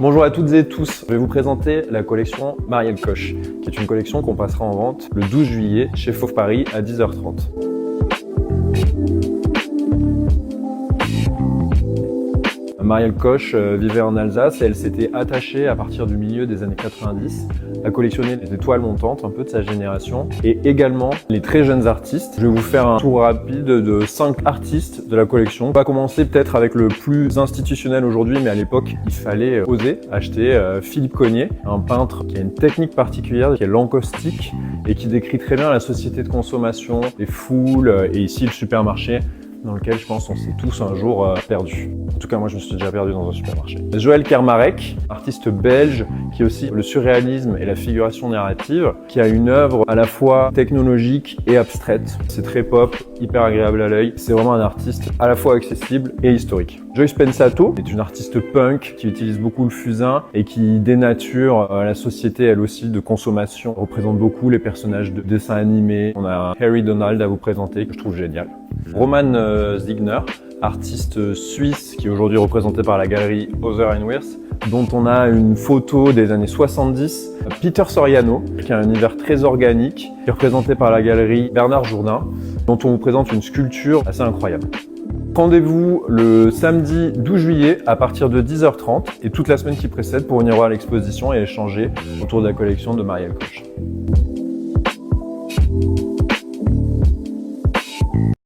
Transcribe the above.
Bonjour à toutes et tous, je vais vous présenter la collection Marielle Koch, qui est une collection qu'on passera en vente le 12 juillet chez Fauve Paris à 10h30. Marielle Koch vivait en Alsace et elle s'était attachée à partir du milieu des années 90 à collectionner les étoiles montantes, un peu de sa génération, et également les très jeunes artistes. Je vais vous faire un tour rapide de 5 artistes de la collection. On va commencer peut-être avec le plus institutionnel aujourd'hui, mais à l'époque, il fallait oser acheter Philippe Cognet, un peintre qui a une technique particulière, qui est l'encaustique et qui décrit très bien la société de consommation, les foules et ici le supermarché, dans lequel je pense on s'est tous un jour perdus. En tout cas, moi je me suis déjà perdu dans un supermarché. Joël Kermarek, artiste belge qui est aussi le surréalisme et la figuration narrative, qui a une œuvre à la fois technologique et abstraite. C'est très pop, hyper agréable à l'œil. C'est vraiment un artiste à la fois accessible et historique. Joyce Pensato est une artiste punk qui utilise beaucoup le fusain et qui dénature la société elle aussi de consommation. Elle représente beaucoup les personnages de dessins animés. On a Harry Donald à vous présenter que je trouve génial. Roman Ziegner, artiste suisse qui est aujourd'hui représenté par la galerie Other & Wirth, dont on a une photo des années 70. Peter Soriano, qui a un univers très organique, qui est représenté par la galerie Bernard Jourdain, dont on vous présente une sculpture assez incroyable. Rendez-vous le samedi 12 juillet à partir de 10h30 et toute la semaine qui précède pour venir voir l'exposition et échanger autour de la collection de Marielle Koch.